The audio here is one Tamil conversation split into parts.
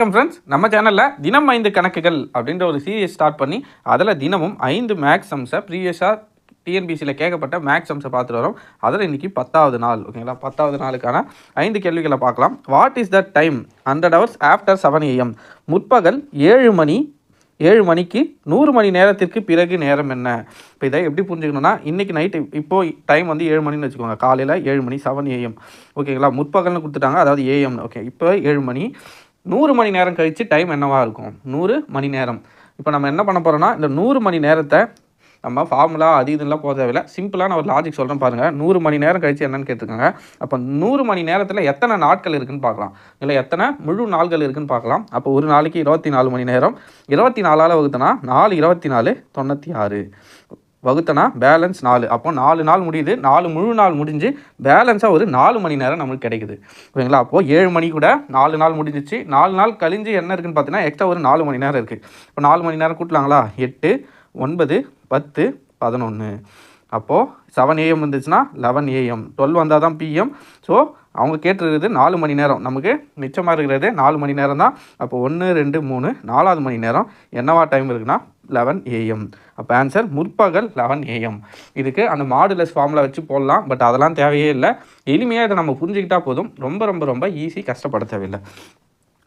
வணக்கம் ஃப்ரெண்ட்ஸ், நம்ம சேனலில் தினம் 5 கணக்குகள் அப்படின்ற ஒரு சீரியஸ் ஸ்டார்ட் பண்ணி அதில் தினமும் 5 மேக்ஸ் சம்ஸை ப்ரீவியஸாக டிஎன்பிசியில் கேட்கப்பட்ட மேக்ஸ் சம்ஸை பார்த்துட்டு வரோம். அதில் இன்றைக்கி 10வது நாள். ஓகேங்களா, 10வது நாளுக்கான 5 கேள்விகளை பார்க்கலாம். What is the time 100 hours after 7 AM? முற்பகல் 7 மணிக்கு 100 மணி நேரத்திற்கு பிறகு நேரம் என்ன? இப்போ இதை எப்படி புரிஞ்சுக்கணும்னா, இன்றைக்கி நைட்டு இப்போது டைம் வந்து 7 மணின்னு வச்சுக்கோங்க. காலையில் 7 மணி 7 AM. ஓகேங்களா, முற்பகல்னு கொடுத்துட்டாங்க, அதாவது ஏஎம்னு. ஓகே, இப்போ 7 மணி 100 மணி நேரம் கழித்து டைம் என்னவாக இருக்கும்? 100 மணி நேரம். இப்போ நம்ம என்ன பண்ண போகிறோம்னா, இந்த 100 மணி நேரத்தை நம்ம ஃபார்முலா அது இதெல்லாம் போக தேவையில்லை. சிம்பிளாக நான் ஒரு லாஜிக் சொல்கிறேன் பாருங்கள். 100 மணி நேரம் கழித்து என்னென்னு கேட்டிருக்காங்க. அப்போ 100 மணி நேரத்தில் எத்தனை நாட்கள் இருக்குதுன்னு பார்க்கலாம், இல்லை எத்தனை முழு நாள்கள் இருக்குதுன்னு பார்க்கலாம். அப்போ ஒரு நாளைக்கு 24 மணி நேரம். 24ஆல் வகுத்தனா 4 24 96 வகுத்தனா பேலன்ஸ் 4. அப்போ 4 நாள் முடியுது. 4 முழு நாள் முடிஞ்சு பேலன்ஸாக ஒரு 4 மணி நேரம் நம்மளுக்கு கிடைக்குது. ஓகேங்களா, அப்போது 7 மணி கூட 4 நாள் முடிஞ்சிச்சு. 4 நாள் கழிஞ்சு என்ன இருக்குதுன்னு பார்த்தீங்கன்னா, எக்ஸ்ட்ரா ஒரு 4 மணி நேரம் இருக்குது. இப்போ 4 மணி நேரம் கூட்டலாங்களா? 8 9 10 11. அப்போது 7 AM இருந்துச்சுன்னா 11 AM. 12 வந்தால் தான் PM. ஸோ அவங்க கேட்டுருக்குது 4 மணி நேரம். நமக்கு மிச்சமாக இருக்கிறது 4 மணி நேரம் தான். அப்போ 1 2 3 4வது மணி நேரம் என்னவா டைம் இருக்குன்னா 11 AM. அப்போ ஆன்சர் முற்பகல் 11 AM. இதுக்கு அந்த மாடுலஸ் ஃபார்முலா வச்சு போடலாம், பட் அதெல்லாம் தேவையே இல்லை. எளிமையாக இதை நம்ம புரிஞ்சுக்கிட்டால் போதும். ரொம்ப ரொம்ப ரொம்ப ஈஸி, கஷ்டப்பட தேவையில்லை.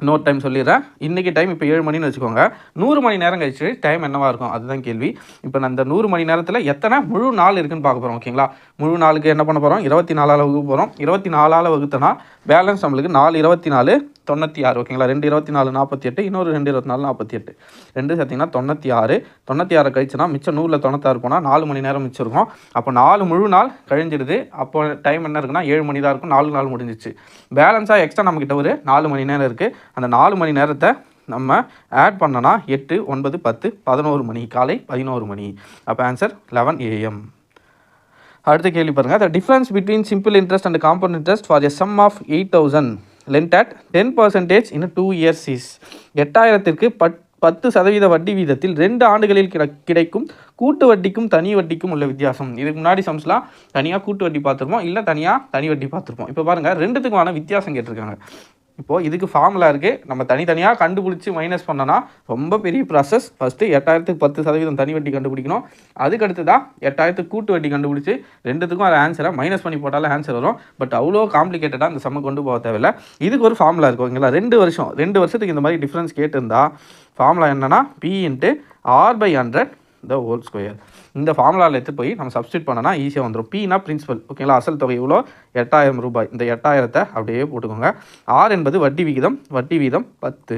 இன்னொரு டைம் சொல்லிடுறேன். இன்றைக்கி டைம் இப்போ 7 மணின்னு வச்சுக்கோங்க. 100 மணி நேரம் கழிச்சு டைம் என்னவாக இருக்கும்? அதுதான் கேள்வி. இப்போ நான் இந்த 100 மணி நேரத்தில் எத்தனை முழு நாள் இருக்குதுன்னு பார்க்க போகிறோம். ஓகேங்களா, முழு நாளுக்கு என்ன பண்ண போகிறோம்? 24ஆல் வகுக்க போகிறோம். 24ஆல் வகுத்தனா பேலன்ஸ் நம்மளுக்கு 4 24 96. ஓகேங்களா, 2 24 48, இன்னொரு 2 24 48, 2 சேர்த்திங்கன்னா 96. 96 கழிச்சுனா மிச்சம் 100ல் 96 போனால் 4 மணி நேரம் மிச்சம் இருக்கும். அப்போ 4 முழு நாள் கழிஞ்சிடுது. அப்போ டைம் என்ன இருக்குன்னா 7 மணி தான் இருக்கும். 4 நாள் முடிஞ்சிச்சு. பேலன்ஸாக எக்ஸ்ட்ரா நம்மக்கிட்ட ஒரு 4 மணி நேரம் இருக்குது. அந்த 4 மணி நேரத்தை நம்ம ஆட் பண்ணனா 8 9 10 11 மணி, காலை 11 மணி. அப்போ ஆன்சர் 11 AM. அடுத்த கேள்வி பாருங்கள். The difference between simple interest and compound interest for a sum of 8000 lent at 10% in 2 years is. 8000க்கு 10% வட்டி வீதத்தில் 2 ஆண்டுகளில் கிடைக்கும் கூட்டு வட்டிக்கும் தனி வட்டிக்கும் உள்ள வித்தியாசம். இதுக்கு முன்னாடி சம்ஸ்லாம் தனியாக கூட்டு வட்டி பார்த்துருப்போம், இல்லை தனியாக தனி வட்டி பார்த்துருப்போம். இப்போ பாருங்கள், ரெண்டுத்துக்குமான வித்தியாசம் கேட்டிருக்காங்க. இப்போது இதுக்கு ஃபார்முலா இருக்குது. நம்ம தனித்தனியாக கண்டுபிடிச்சி மைனஸ் பண்ணோன்னா ரொம்ப பெரிய ப்ராசஸ். ஃபஸ்ட்டு 8000க்கு 10% தனி வட்டி கண்டுபிடிக்கணும். அதுக்கடுத்து தான் 8000க்கு கூட்டு வட்டி கண்டுபிடிச்சி ரெண்டுத்துக்கும் அது ஆன்சரை மைனஸ் பண்ணி போட்டாலும் ஆன்சர் வரும். பட் அவ்வளோ காம்ப்ளிகேட்டடாக அந்த சம்மை கொண்டு போக தேவையில்லை. இதுக்கு ஒரு ஃபார்முலா இருக்கும். ஓகேங்களா, 2 வருஷத்துக்கு இந்த மாதிரி டிஃப்ரென்ஸ் கேட்டிருந்தா ஃபார்முலா என்னென்னா P × R/100 the whole square. இந்த ஃபார்முலாவில் எடுத்து போய் நம்ம சப்ஸ்டியூட் பண்ணனா ஈஸியாக வந்துடும். Pனா பிரின்சிபல். ஓகேங்களா, அசல் தொகை இவ்வளோ 8000 ரூபாய். இந்த 8000த்தை அப்படியே போட்டுக்கோங்க. R என்பது வட்டி விகிதம். வட்டி வீதம் 10.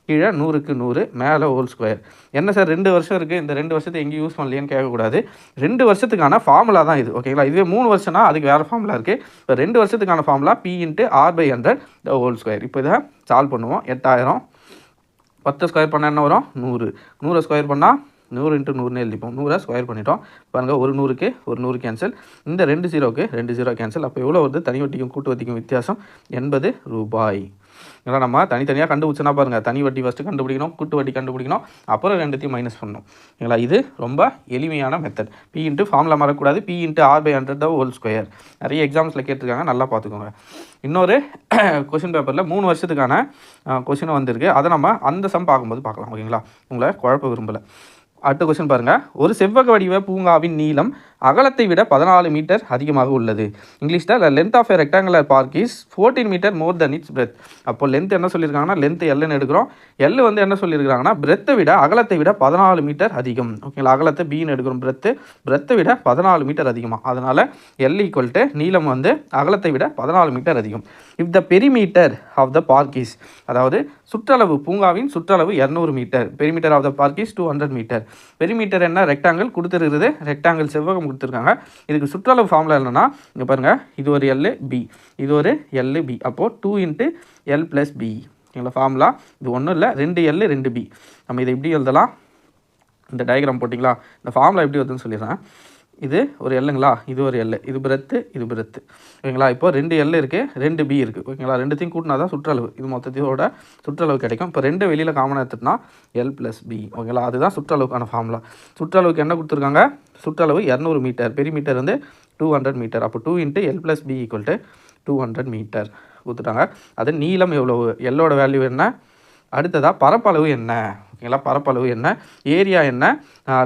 கீழே 100க்கு 100, மேலே ஹோல் ஸ்கொயர். என்ன சார் 2 வருஷம் இருக்குது, இந்த 2 வருஷத்தை எங்கேயும் யூஸ் பண்ணலையேன்னு கேட்கக்கூடாது. 2 வருஷத்துக்கான ஃபார்முலா தான் இது. ஓகேங்களா, இதுவே 3 வருஷம்னா அதுக்கு வேறு ஃபார்முலா இருக்குது. இப்போ 2 வருஷத்துக்கான formula P × R/100 the whole square. இப்போ இதை சால்வ் பண்ணுவோம். 8000 10 ஸ்கொயர் பண்ணால் என்ன வரும்? 100. 100 ஸ்கொயர் பண்ணால் 100 × 100ன்னு எழுதிப்போம். 100 ஸ்கொயர் பண்ணிட்டோம். பாருங்கள், ஒரு 100க்கு ஒரு 100 கேன்சல். இந்த 2 0க்கு 2 0 கேன்சல். அப்போ எவ்வளோ வருது? தனி வட்டிக்கும் கூட்டு வட்டிக்கும் வித்தியாசம் 80 ரூபாய். இல்லை நம்ம தனித்தனியாக கண்டுபிடிச்சோன்னா பாருங்கள், தனி வட்டி ஃபஸ்ட்டு கண்டுபிடிக்கணும், கூட்டு வட்டி கண்டுபிடிக்கணும், அப்புறம் ரெண்டுத்தையும் மைனஸ் பண்ணணும். ஓகேங்களா, இது ரொம்ப எளிமையான மெத்தட். P × ஃபார்முலா மறக்கக்கூடாது. P × R/100 the whole square. நிறைய எக்ஸாம்ஸில் கேட்டிருக்காங்க, நல்லா பார்த்துக்கோங்க. இன்னொரு கொஷின் பேப்பரில் 3 வருஷத்துக்கான கொஷினும் வந்திருக்கு. அதை நம்ம அந்த சம் பார்க்கும்போது பார்க்கலாம். ஓகேங்களா, உங்களை குழப்ப விரும்பலை. அடுத்த கொஸ்டின் பாருங்கள். ஒரு செவ்வக வடிவ பூங்காவின் நீளம் அகலத்தை விட 14 மீட்டர் அதிகமாக உள்ளது. இங்கிலீஷில் length of a rectangular park is 14 metre more than its breadth. அப்போ லென்த் என்ன சொல்லியிருக்காங்கன்னா, லென்த் Lன்னு எடுக்கிறோம். L வந்து என்ன சொல்லியிருக்காங்கன்னா, பிரெத்தை விட அகலத்தை விட 14 மீட்டர் அதிகம். ஓகேங்களா, அகலத்தை Bன்னு எடுக்கிறோம். பிரெத்தை விட 14 மீட்டர் அதிகமாக. அதனால் L = நீளம் வந்து அகலத்தை விட 14 மீட்டர் அதிகம். If the perimeter of the park is, அதாவது சுற்றளவு, பூங்காவின் சுற்றளவு 200 metre. Perimeter of the park is 200 metre. Perimeter என்ன? ரெக்டாங்கிள் கொடுத்துருக்குது. ரெக்டாங்கிள் செவ்வகம் கொடுத்துருக்காங்க. இதுக்கு சுற்றளவு ஃபார்முலா என்னன்னா, இங்கே பாருங்கள், இது ஒரு LB, இது ஒரு LB. அப்போது 2 × L + B. எங்களை ஃபார்முலா இது ஒன்றும் இல்லை, 2L 2B. நம்ம இதை இப்படி எழுதலாம். இந்த டயக்ராம் போட்டிங்களா, இந்த ஃபார்முலா எப்படி வருதுன்னு சொல்லிடுறேன். இது ஒரு எல்லுங்களா, இது ஒரு எல், இது பிரெத்து, இது பிரெத்து. ஓகேங்களா, இப்போ 2 எல் இருக்குது, 2 பி இருக்குது. ஓகேங்களா, ரெண்டுத்தையும் கூட்டினா தான் சுற்றளவு, இது மொத்தத்தோட சுற்றளவு கிடைக்கும். இப்போ 2 வெளியில் காமனாக எடுத்துட்டுனா L + B. ஓகேங்களா, அதுதான் சுற்றளவுக்கான ஃபார்முலா. சுற்றளவுக்கு என்ன கொடுத்துருக்காங்க? சுற்றளவு 200 மீட்டர், பெரிமீட்டர் வந்து 200 மீட்டர். அப்போ 2 × L + B = 200 மீட்டர் கொடுத்துட்டாங்க. அது நீளம் எவ்வளவு? எல்லோட வேல்யூ என்ன? அடுத்ததாக பரப்பளவு என்ன, ஓகேங்களா, பரப்பளவு என்ன, ஏரியா என்ன,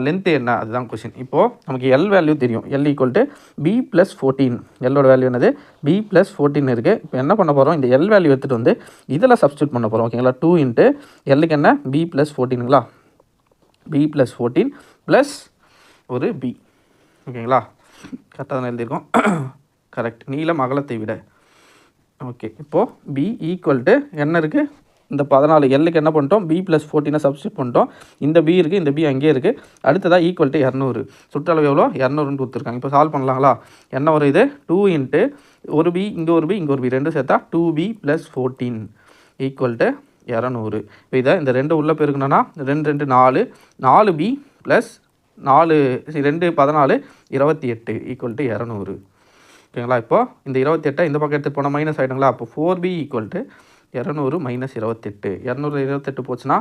லென்த்து என்ன, அதுதான் கொஷின். இப்போது நமக்கு எல் வேல்யூ தெரியும், L equal to B plus 14, எல்லோட வேல்யூ என்னது பி ப்ளஸ் 14 இருக்குது. இப்போ என்ன பண்ண போகிறோம், இந்த எல் வேல்யூ எடுத்துகிட்டு வந்து இதில் சப்ஸ்டியூட் பண்ண போகிறோம், ஓகேங்களா. 2 இன்ட்டு எல்லுக்கு என்ன பி ப்ளஸ் 14ங்களா, பி ப்ளஸ் 14 ப்ளஸ் ஒரு பி, ஓகேங்களா, கரெக்டாக தான் எழுதியிருக்கோம். கரெக்ட், நீளம் அகலத்தை விட. ஓகே, இப்போது பி ஈக்குவல் டு என்ன இருக்குது, இந்த 14 எல்லுக்கு என்ன பண்ணிட்டோம் பி ப்ளஸ் 14 சப்ஸ்டியூட் பண்ணிட்டோம். இந்த பி இருக்குது, இந்த பி அங்கேயே இருக்குது. அடுத்ததாக ஈக்குவல் டு 200, சுற்றளவு எவ்வளோ 200ன்னு கொடுத்துருக்காங்க. இப்போ சால்வ் பண்ணலாங்களா, என்ன வரும் இது 2 இன்ட்டு ஒரு பி இங்கே ஒரு பி இங்கே ஒரு பி ரெண்டும் சேர்த்தா 2b ப்ளஸ் 14 ஈக்குவல் டு 200. இப்போ இதை இந்த ரெண்டு உள்ளே பெருக்கணும்னா 2 2 4, 4b ப்ளஸ் 4 2 14 28 ஈக்குவல் டு 200, ஓகேங்களா. இப்போது இந்த 28 இந்த பக்கம் எடுத்துகிட்டு போனால் மைனஸ் ஆகிடுங்களா. அப்போ 4b ஈக்குவல் டு 200 மைனஸ் 28, 228 போச்சுன்னா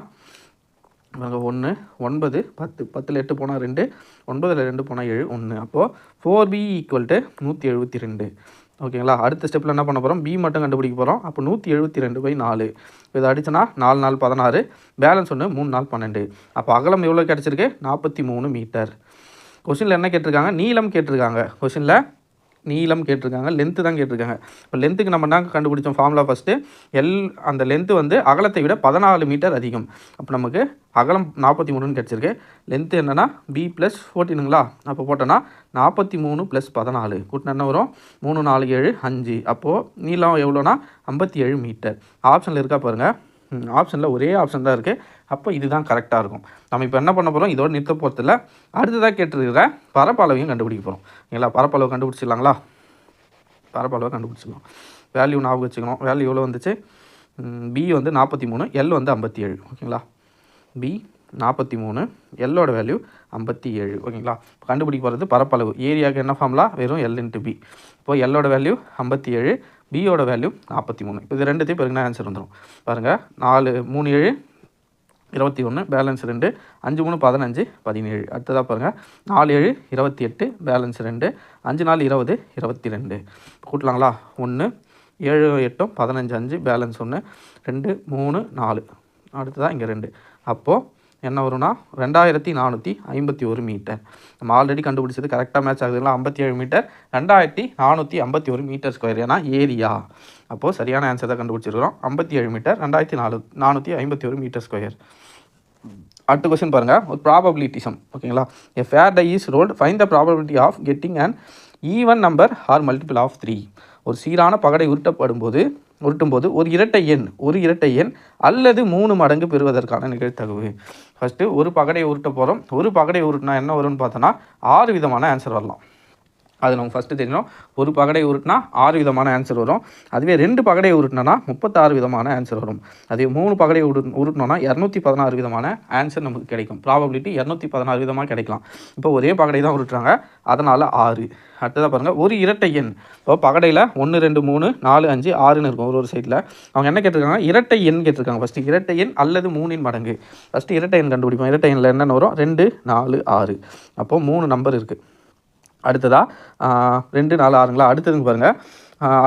1 9 10, 10ல் 8 போனால் 2, 9ல் 2 போனால் 7 1. அப்போது 4b ஈக்குவல் டு 172, ஓகேங்களா. அடுத்த ஸ்டெப்பில் என்ன பண்ண போகிறோம், பி மட்டும் கண்டுபிடிக்க போகிறோம். அப்போ 172/4, இதை அடிச்சனா 4 4 16, பேலன்ஸ் 1 3 4 12. அப்போ அகலம் எவ்வளோ கிடச்சிருக்கு 43 மீட்டர். கொஷினில் என்ன கேட்டிருக்காங்க, நீளம் கேட்டிருக்காங்க. கொஷினில் நீளம் கேட்டிருக்காங்க, லென்த்து தான் கேட்டிருக்காங்க. இப்போ லென்த்துக்கு நம்ம என்ன கண்டுபிடிச்சோம், ஃபார்முலா ஃபஸ்ட்டு எல், அந்த லென்த்து வந்து அகலத்தை விட 14 மீட்டர் அதிகம். அப்போ நமக்கு அகலம் 43ன்னு கிடச்சிருக்கு. லென்த்து என்னென்னா பி ப்ளஸ் 14ங்களா. அப்போ போட்டோன்னா 43 ப்ளஸ் 14 கூட்டினா என்ன வரும் 3 4 7 5. அப்போது நீளம் எவ்வளோனா 57 மீட்டர். ஆப்ஷனில் இருக்கா பாருங்கள், ஆப்ஷனில் ஒரே ஆப்ஷன் தான் இருக்குது. அப்போ இதுதான் கரெக்டாக இருக்கும். நம்ம இப்போ என்ன பண்ண போகிறோம், இதோட நிறுத்த போகிறதில்ல, அடுத்ததாக கேட்டிருக்கிற பரப்பளவையும் கண்டுபிடிக்க போகிறோம், இல்லைங்களா. பரப்பளவு கண்டுபிடிச்சிடலாங்களா, பரப்பளவை கண்டுபிடிச்சிடலாம். வேல்யூ ஞாபகம் வச்சுக்கணும். வேல்யூ எவ்வளோ வந்துச்சு, பி வந்து 43, எல் வந்து 57, ஓகேங்களா. பி 43, எல்லோட வேல்யூ 57, ஓகேங்களா. கண்டுபிடிக்க போகிறது பரப்பளவு. ஏரியாவுக்கு என்ன ஃபார்முலா, வெறும் எல் இன்ட்டு பி. இப்போது எல்லோட வேல்யூ 57, பியோட வேல்யூ 43. இப்போ இது ரெண்டுத்தையும் பெருங்கினா ஆன்சர் வந்துடும். பாருங்கள், 4 3 7 21, பேலன்ஸ் 2, 5 3 15 17. அடுத்ததாக பாருங்கள், 4 7 28, பேலன்ஸ் 2, 5 4 20 22. கூட்டலாங்களா, 1 7 8 15 5, பேலன்ஸ் 1 2 3 4. அடுத்ததாக இங்கே 2. அப்போது என்ன வரும்னா 2451 மீட்டர். நம்ம ஆல்ரெடி கண்டுபிடிச்சது கரெக்டாக மேட்ச் ஆகுதுங்களா, 57 மீட்டர் 2451 மீட்டர் ஸ்கொயர், ஏன்னா ஏரியா. அப்போது சரியான ஆன்சர் தான் கண்டுபிடிச்சிருக்கிறோம், 57 மீட்டர் 2451 மீட்டர் ஸ்கொயர். அடுத்த கொஸ்டின் பாருங்கள், ஒரு ப்ராபபிலிட்டி சம், ஓகேங்களா. A fair die is rolled, find the probability of getting and even number or multiple of 3. ஒரு சீரான பகடை உருட்டும் போது ஒரு இரட்டை எண் அல்லது 3 மடங்கு பெறுவதற்கான நிகழ்தகவு. ஃபஸ்ட்டு ஒரு பகடையை உருட்ட போகிறோம். ஒரு பகடையை உருட்டினா என்ன வரும்னு பார்த்தோன்னா 6 விதமான ஆன்சர் வரலாம். அது நமக்கு ஃபஸ்ட்டு தெரியணும். ஒரு பகடையை உருட்டினா 6 விதமான ஆன்சர் வரும். அதுவே 2 பகடையை உருட்டினா 36 விதமான ஆன்சர் வரும். அதே 3 பகடையை உருட்டினோன்னா 216 விதமான ஆன்சர் நமக்கு கிடைக்கும். ப்ராபபிலிட்டி 216 விதமாக கிடைக்கலாம். இப்போ ஒரே பகடை தான் உருட்டுறாங்க, அதனால் 6. அடுத்ததாக பாருங்கள், ஒரு இரட்டை எண். இப்போ பகடையில் 1 2 3 4 5 6ன்னு இருக்கும் ஒரு சைடில். அவங்க என்ன கேட்டிருக்காங்க, இரட்டை எண் கேட்டிருக்காங்க. ஃபஸ்ட்டு இரட்டை எண் அல்லது 3 மடங்கு. ஃபஸ்ட்டு இரட்டை எண் கண்டுபிடிப்போம். இரட்டை எண்ணில் என்னென்ன வரும், 2 4 6. அப்போது 3 நம்பர் இருக்குது. அடுத்ததாக 2 4 6ங்களா. அடுத்ததுங்க பாருங்கள்,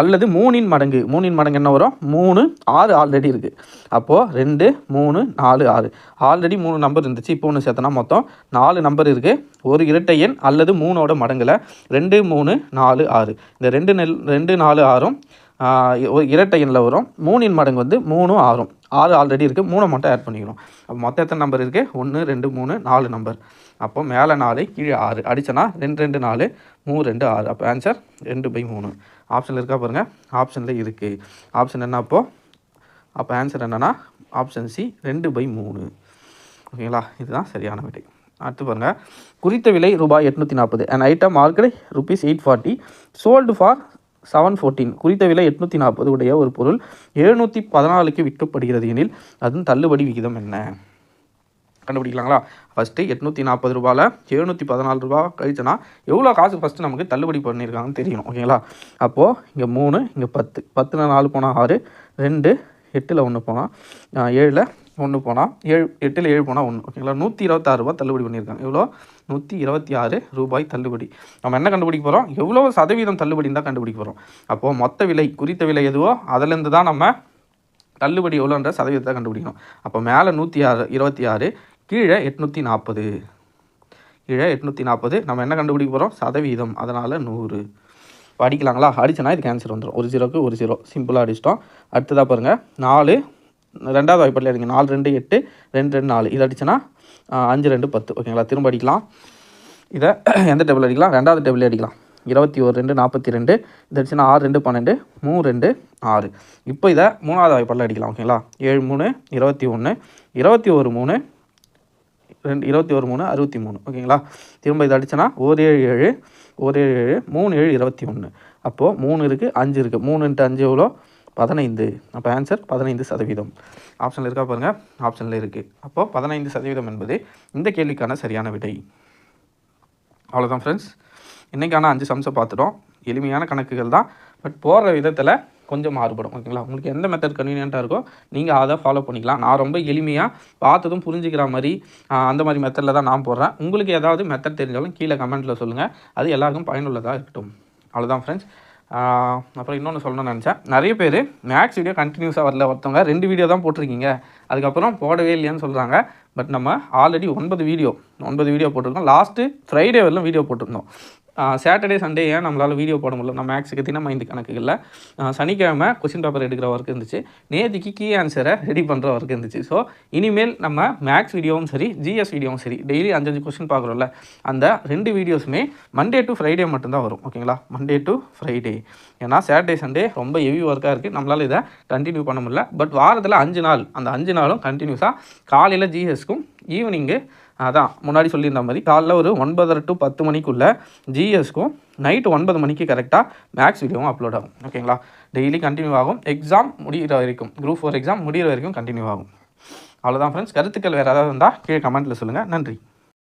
அல்லது 3 மடங்கு. 3 மடங்கு என்ன வரும், 3 6 ஆல்ரெடி இருக்குது. அப்போது 2 3 4 6 ஆல்ரெடி 3 நம்பர் இருந்துச்சு. இப்போ ஒன்று சேர்த்தனா மொத்தம் 4 நம்பர் இருக்குது. ஒரு இரட்டை எண் அல்லது 3ஓட மடங்கில் 2 3 4 6. இந்த 2 4 6ம் ஒரு இரட்டை எண்ணில் வரும். 3 மடங்கு வந்து 3 6 6 ஆல்ரெடி இருக்குது, 3 மட்டும் ஆட் பண்ணிக்கணும். அப்போ மொத்தம் எத்தனை நம்பர் இருக்குது, 1 2 3 4 நம்பர். அப்போ மேலே 4 கீழே 6 அடிச்சனா 2 2 4 3 2 6. அப்போ ஆன்சர் 2/3. ஆப்ஷனில் இருக்கா பாருங்கள், ஆப்ஷனில் இருக்குது. ஆப்ஷன் என்ன அப்போ ஆன்சர் என்னென்னா ஆப்ஷன் சி 2/3. ஓகேங்களா, இதுதான் சரியான விடை. அடுத்து பாருங்கள், குறித்த விலை ரூபாய் 840. And item market ₹840 sold for 714. குறித்த விலை 840 உடைய ஒரு பொருள் 714க்கு விற்கப்படுகிறது எனில் அதன் தள்ளுபடி விகிதம் என்ன கண்டுபிடிக்கலாங்களா. ஃபஸ்ட்டு 840 ரூபாயில் 714 ரூபா கழிச்சனா எவ்வளோ காசு ஃபஸ்ட்டு நமக்கு தள்ளுபடி பண்ணியிருக்காங்கன்னு தெரியணும், ஓகேங்களா. அப்போது இங்கே 3 இங்கே 10 10ல் 4 போனால் 6 2 8ல் 1 போனால் 7ல் 1 போனால் 7 8ல் 7 போனால் 1, ஓகேங்களா. 126 ரூபா தள்ளுபடி பண்ணியிருக்காங்க. எவ்வளோ, 126 ரூபாய் தள்ளுபடி. நம்ம என்ன கண்டுபிடிக்க போகிறோம், எவ்வளோ சதவீதம் தள்ளுபடின்னு தான் கண்டுபிடிக்க போகிறோம். அப்போது மொத்த விலை, குறித்த விலை எதுவோ அதிலேருந்து தான் நம்ம தள்ளுபடி எவ்வளோன்ற சதவீதத்தை கண்டுபிடிக்கணும். அப்போ மேலே 126, கீழே 840. கீழே 840. நம்ம என்ன கண்டுபிடிக்க போகிறோம்? சதவீதம். அதனால் 100. அடிக்கலாங்களா? அடிச்சனா இதுக்கு ஆன்சர் வந்துடும். 1 0க்கு 1 0 சிம்பிளாக அடிச்சிட்டோம். அடுத்ததாக பாருங்கள், 4 ரெண்டாவது வாய்ப்பாட்டில் எடுங்க. 4 2 8, 2 2 4. இது அடிச்சனா 5 2 10. ஓகேங்களா? திரும்ப அடிக்கலாம். இதை எந்த டேபிள் அடிக்கலாம்? ரெண்டாவது டேபிள் அடிக்கலாம். 21 2 42. இது அடிச்சுன்னா 6 2 12, 3 2 6. இப்போ இதை மூணாவது வாய்ப்பாட்டில் அடிக்கலாம். ஓகேங்களா? 7 3 21, 21 3 21 3 63. ஓகேங்களா? திரும்ப இதை அடிச்சனா 1 7 7, 1 7 7, 3 7 21. அப்போது 3 இருக்குது, 5 இருக்குது. 3 × 5 எவ்வளோ? 15. அப்போ ஆன்சர் 15%. ஆப்ஷனில் இருக்கா பாருங்கள்? ஆப்ஷனில் இருக்குது. அப்போது 15% என்பது இந்த கேள்விக்கான சரியான விடை. அவ்வளோதான் ஃப்ரெண்ட்ஸ். இன்றைக்கான 5 சம்ஸை பார்த்துட்டோம். எளிமையான கணக்குகள் தான், பட் போகிற விதத்தில் கொஞ்சம் மாறுபடும். ஓகேங்களா? உங்களுக்கு எந்த மெத்தட் கன்வீனியண்ட்டாக இருக்கோ நீங்கள் அதை ஃபாலோ பண்ணிக்கலாம். நான் ரொம்ப எளிமையாக பார்த்ததும் புரிஞ்சுக்கிற மாதிரி அந்த மாதிரி மெத்தடில் தான் நான் போடுறேன். உங்களுக்கு ஏதாவது மெத்தட் தெரிஞ்சாலும் கீழே கமெண்ட்டில் சொல்லுங்கள். அது எல்லாருக்கும் பயனுள்ளதாக இருக்கட்டும். அவ்வளோதான் ஃப்ரெண்ட்ஸ். அப்புறம் இன்னொன்று சொல்லணும்னு நினச்சேன். நிறைய பேர் மேக்ஸ் வீடியோ கண்டினியூஸாக வரல. ஒருத்தவங்க 2 வீடியோ தான் போட்டிருக்கீங்க, அதுக்கப்புறம் போடவே இல்லையான்னு சொல்கிறாங்க. பட் நம்ம ஆல்ரெடி 9 வீடியோ போட்டிருக்கோம். லாஸ்ட்டு ஃப்ரைடே வரலாம் வீடியோ போட்டிருந்தோம். சாட்டர்டே சண்டே ஏன் நம்மளால் வீடியோ போட முடியல? நம்ம மேக்ஸுக்கு தினம் 5 கணக்குகளில் சனிக்கிழமை கொஸ்டின் பேப்பர் எடுக்கிற ஒர்க் இருந்துச்சு. நேற்றுக்கு கீ ஆன்சரை ரெடி பண்ணுற ஒர்க் இருந்துச்சு. ஸோ இனிமேல் நம்ம மேக்ஸ் வீடியோவும் சரி, ஜிஎஸ் வீடியோவும் சரி, டெய்லி 5 கொஸ்டின் பார்க்குறோம்ல, அந்த 2 வீடியோஸுமே மண்டே டு ஃப்ரைடே மட்டும்தான் வரும். ஓகேங்களா? Monday to Friday. ஏன்னா சாட்டர்டே சண்டே ரொம்ப ஹெவி ஒர்க்காக இருக்குது, நம்மளால் இதை கண்டினியூ பண்ண முடியல. பட் வாரத்தில் 5 நாள், அந்த 5 நாளும் கண்டினியூஸாக காலையில் ஜிஎஸ்க்கும், ஈவினிங்கு அதான் முன்னாடி சொல்லியிருந்த மாதிரி காலைல ஒரு 9:30 to 10 மணிக்குள்ளே ஜிஎஸ்க்கும், நைட்டு 9 மணிக்கு கரெக்டாக மேக்ஸ் வீடியோவும் அப்லோட் ஆகும். ஓகேங்களா? டெய்லி கண்டினியூ ஆகும். எக்ஸாம் முடிகிற வரைக்கும், குரூப் 4 எக்ஸாம் முடிகிற வரைக்கும் கண்டினியூ ஆகும். அவ்வளோதான் ஃப்ரெண்ட்ஸ். கருத்துக்கள் வேறு ஏதாவது இருந்தால் கீழே கமெண்ட்டில் சொல்லுங்கள். நன்றி.